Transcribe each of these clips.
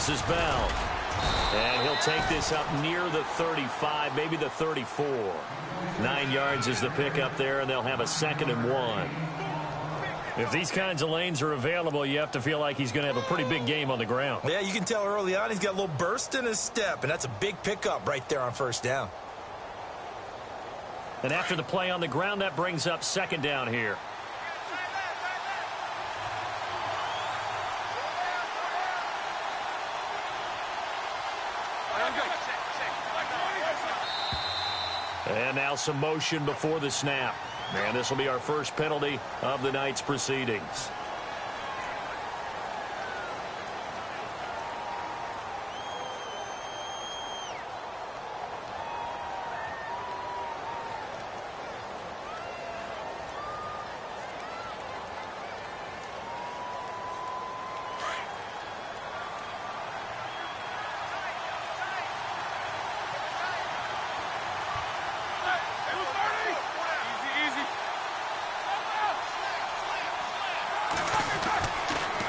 This is Bell. And he'll take this up near the 35, maybe the 34. 9 yards is the pickup there, and they'll have a 2nd and 1. If these kinds of lanes are available, you have to feel like he's going to have a pretty big game on the ground. Yeah, you can tell early on he's got a little burst in his step, and that's a big pickup right there on 1st down. And after the play on the ground, that brings up 2nd down here. And now some motion before the snap. And this will be our first penalty of the night's proceedings.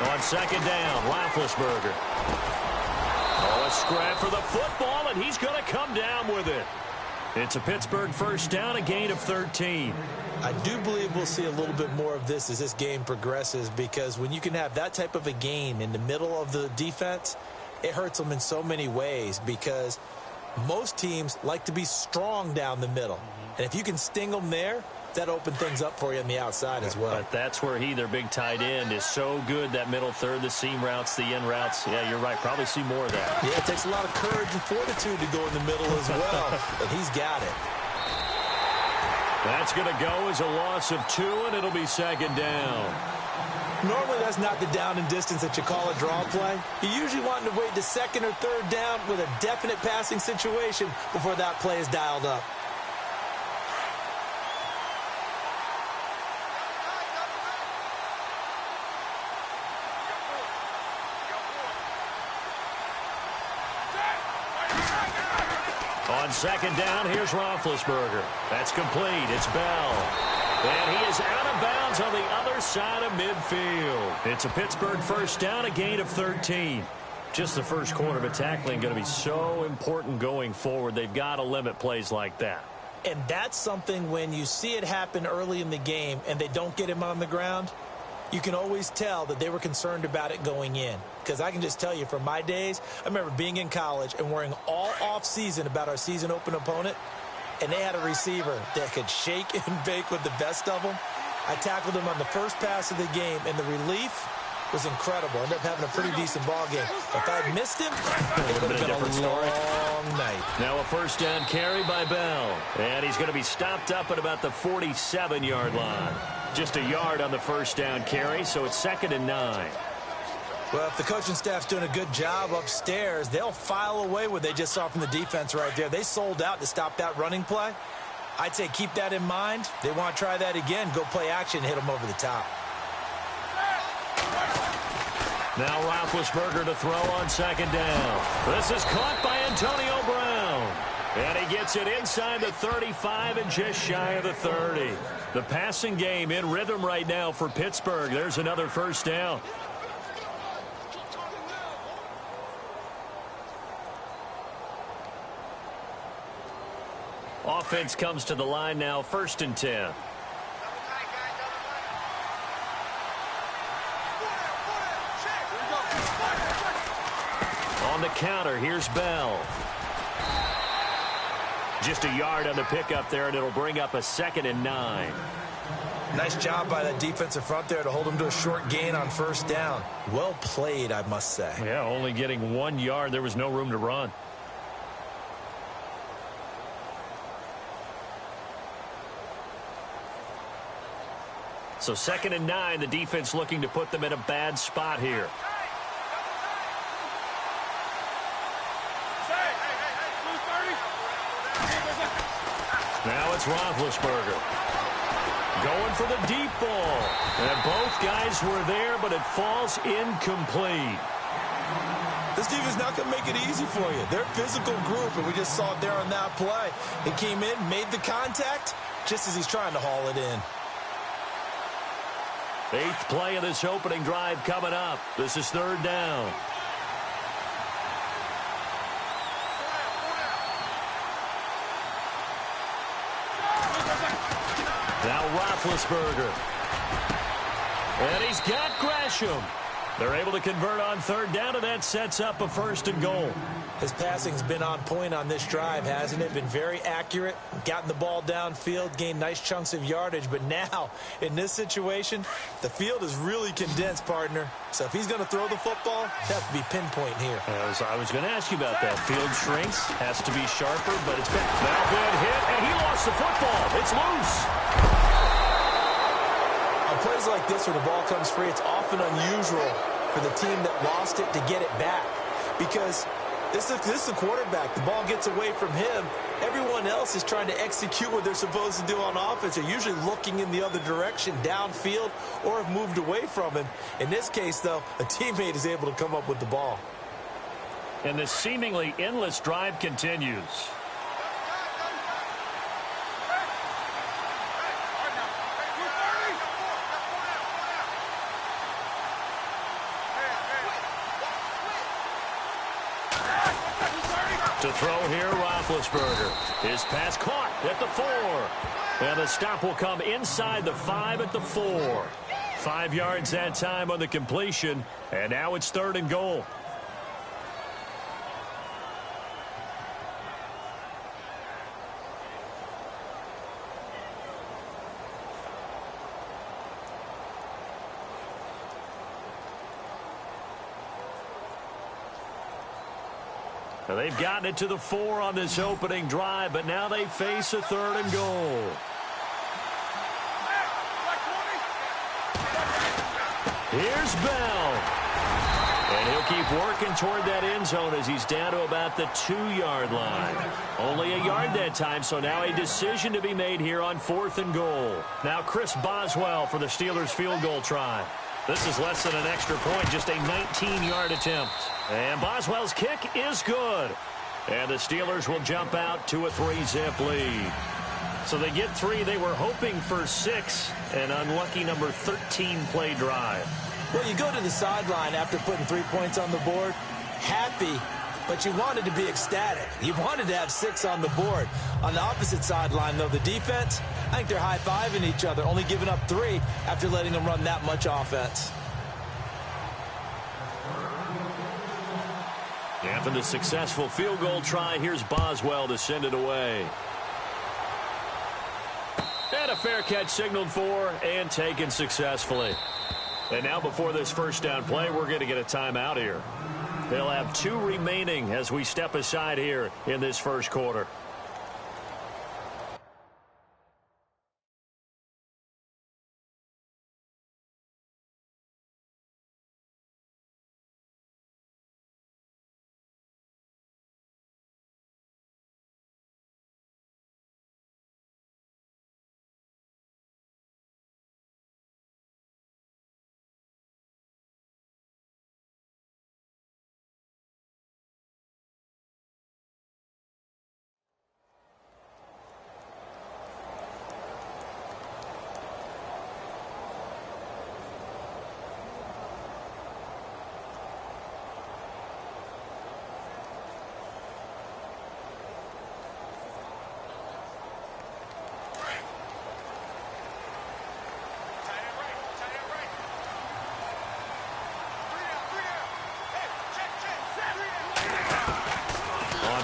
On 2nd down, Roethlisberger. Oh, a scrap for the football, and he's going to come down with it. It's a Pittsburgh 1st down, a gain of 13. I do believe we'll see a little bit more of this as this game progresses, because when you can have that type of a gain in the middle of the defense, it hurts them in so many ways, because most teams like to be strong down the middle. And if you can sting them there, that opened things up for you on the outside as well. But that's where their big tight end, is so good, that middle third, the seam routes, the in routes. Yeah, you're right. Probably see more of that. Yeah, it takes a lot of courage and fortitude to go in the middle as well, and he's got it. That's going to go as a loss of 2, and it'll be 2nd down. Normally, that's not the down and distance that you call a draw play. You usually want to wait to 2nd or 3rd down with a definite passing situation before that play is dialed up. On 2nd down, here's Roethlisberger. That's complete. It's Bell. And he is out of bounds on the other side of midfield. It's a Pittsburgh 1st down, a gain of 13. Just the first quarter, but tackling going to be so important going forward. They've got to limit plays like that. And that's something when you see it happen early in the game and they don't get him on the ground, you can always tell that they were concerned about it going in. Because I can just tell you from my days, I remember being in college and worrying all off-season about our season open opponent, and they had a receiver that could shake and bake with the best of them. I tackled him on the first pass of the game, and the relief was incredible. I ended up having a pretty decent ball game. If I had missed him, it would have been a long night. Now a 1st down carry by Bell. And he's going to be stopped up at about the 47-yard line. Just a yard on the 1st down carry, so it's 2nd and 9. Well, if the coaching staff's doing a good job upstairs, they'll file away what they just saw from the defense right there. They sold out to stop that running play. I'd say keep that in mind. They want to try that again. Go play action, hit them over the top. Now Roethlisberger to throw on 2nd down. This is caught by Antonio Brown. And he gets it inside the 35 and just shy of the 30. The passing game in rhythm right now for Pittsburgh. There's another 1st down. Offense comes to the line now, 1st and 10. On the counter, here's Bell. Just a yard on the pickup there, and it'll bring up a 2nd and 9. Nice job by that defensive front there to hold him to a short gain on 1st down. Well played, I must say. Yeah, only getting 1 yard. There was no room to run. So 2nd and 9, the defense looking to put them in a bad spot here. Now it's Roethlisberger. Going for the deep ball. And both guys were there, but it falls incomplete. This defense is not going to make it easy for you. They're a physical group, and we just saw it there on that play. He came in, made the contact, just as he's trying to haul it in. 8th play of this opening drive coming up. This is 3rd down. Roethlisberger. And he's got Gresham. They're able to convert on third down, and that sets up a 1st and goal. His passing's been on point on this drive, hasn't it? Been very accurate, gotten the ball downfield, gained nice chunks of yardage. But now, in this situation, the field is really condensed, partner. So if he's going to throw the football, it has to be pinpoint here. I was going to ask you about that. Field shrinks, has to be sharper, but it's been that good hit, and he lost the football. It's loose. On plays like this where the ball comes free, it's often unusual for the team that lost it to get it back. Because this is the quarterback. The ball gets away from him. Everyone else is trying to execute what they're supposed to do on offense. They're usually looking in the other direction, downfield, or have moved away from him. In this case, though, a teammate is able to come up with the ball. And the seemingly endless drive continues. To throw here, Roethlisberger. His pass caught at the 4. And the stop will come inside the 5 at the 4. 5 yards that time on the completion. And now it's 3rd and goal. They've gotten it to the 4 on this opening drive, but now they face a 3rd and goal. Here's Bell. And he'll keep working toward that end zone as he's down to about the 2-yard line. Only a yard that time, so now a decision to be made here on 4th and goal. Now Chris Boswell for the Steelers field goal try. This is less than an extra point, just a 19-yard attempt. And Boswell's kick is good. And the Steelers will jump out to a 3-zip lead. So they get 3. They were hoping for 6. An unlucky number 13 play drive. Well, you go to the sideline after putting 3 points on the board, happy, but you wanted to be ecstatic. You wanted to have 6 on the board. On the opposite sideline, though, the defense, I think they're high-fiving each other, only giving up 3 after letting them run that much offense. After the successful field goal try, here's Boswell to send it away. And a fair catch signaled for and taken successfully. And now before this first down play, we're going to get a timeout here. They'll have 2 remaining as we step aside here in this first quarter.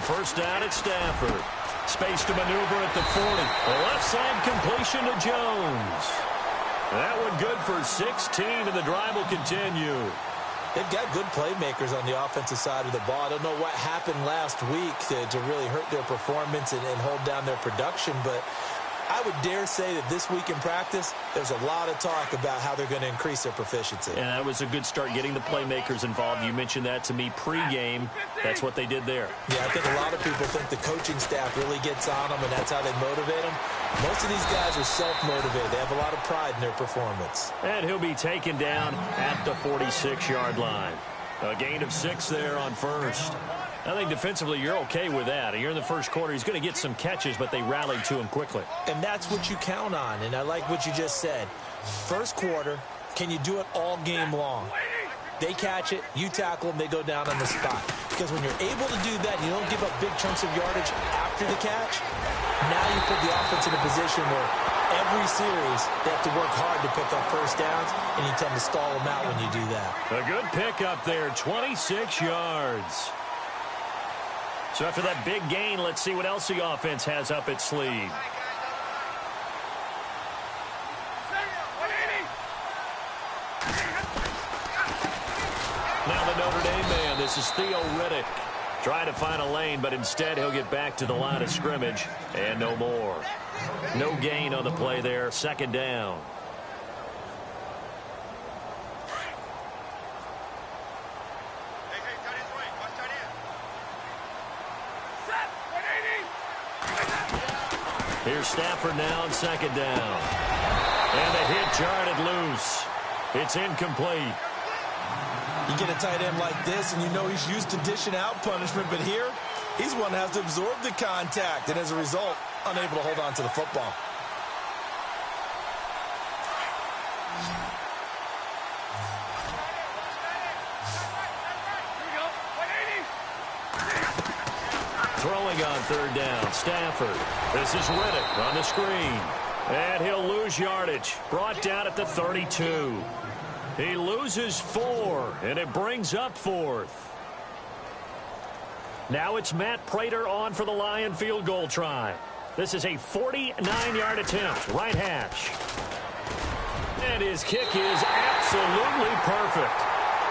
First down at Stafford. Space to maneuver at the 40. A left side completion to Jones. That one good for 16, and the drive will continue. They've got good playmakers on the offensive side of the ball. I don't know what happened last week to really hurt their performance and hold down their production, but I would dare say that this week in practice, there's a lot of talk about how they're going to increase their proficiency. And that was a good start, getting the playmakers involved. You mentioned that to me pregame. That's what they did there. Yeah, I think a lot of people think the coaching staff really gets on them, and that's how they motivate them. Most of these guys are self-motivated. They have a lot of pride in their performance. And he'll be taken down at the 46-yard line. A gain of 6 there on first. I think defensively you're okay with that. You're in the first quarter. He's going to get some catches, but they rallied to him quickly. And that's what you count on, and I like what you just said. First quarter, can you do it all game long? They catch it, you tackle them, they go down on the spot. Because when you're able to do that and you don't give up big chunks of yardage after the catch, now you put the offense in a position where every series, they have to work hard to pick up first downs, and you tend to stall them out when you do that. A good pickup there, 26 yards. So after that big gain, let's see what else the offense has up its sleeve. Now the Notre Dame man, this is Theo Riddick. Trying to find a lane, but instead he'll get back to the line of scrimmage and no more. No gain on the play there, second down. Here's Stafford now on second down. And the hit jarred it loose. It's incomplete. You get a tight end like this, and you know he's used to dishing out punishment, but here, he's one that has to absorb the contact, and as a result, unable to hold on to the football. Throwing on third down, Stafford. This is Riddick on the screen. And he'll lose yardage. Brought down at the 32. He loses 4, and it brings up 4th. Now it's Matt Prater on for the Lion field goal try. This is a 49-yard attempt, right hash. And his kick is absolutely perfect.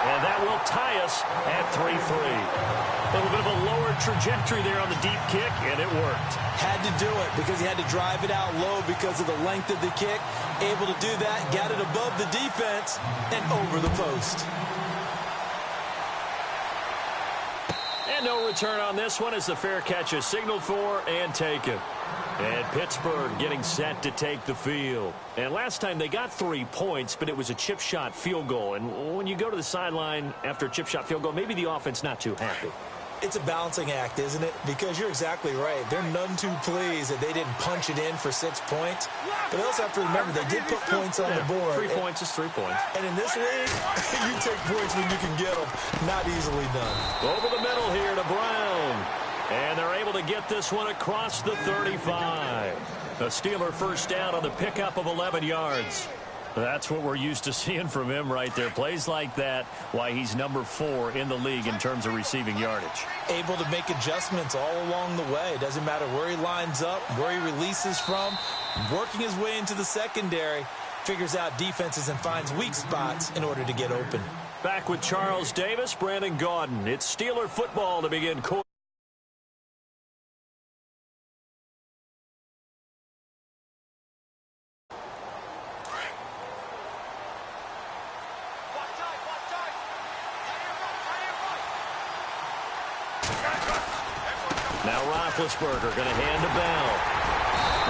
And that will tie us at 3-3. A little bit of a lower trajectory there on the deep kick, and it worked. Had to do it because he had to drive it out low because of the length of the kick. Able to do that, got it above the defense, and over the post. And no return on this one as the fair catch is signaled for and taken. And Pittsburgh getting set to take the field. And last time they got 3 points, but it was a chip shot field goal. And when you go to the sideline after a chip shot field goal, maybe the offense not too happy. It's a balancing act, isn't it? Because you're exactly right. They're none too pleased that they didn't punch it in for 6 points. But they also have to remember they did put points on the board. 3 points is 3 points. And in this league, you take points when you can get them. Not easily done. Over the middle here to Brown. And they're able to get this one across the 35. A Steeler first down on the pickup of 11 yards. That's what we're used to seeing from him right there. Plays like that, why he's number 4 in the league in terms of receiving yardage. Able to make adjustments all along the way. Doesn't matter where he lines up, where he releases from. Working his way into the secondary. Figures out defenses and finds weak spots in order to get open. Back with Charles Davis, Brandon Gaudin. It's Steeler football to begin quarter. Now Roethlisberger going to hand to Bell.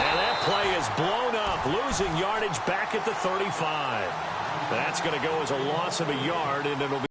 And that play is blown up, losing yardage back at the 35. That's going to go as a loss of a yard, and it'll be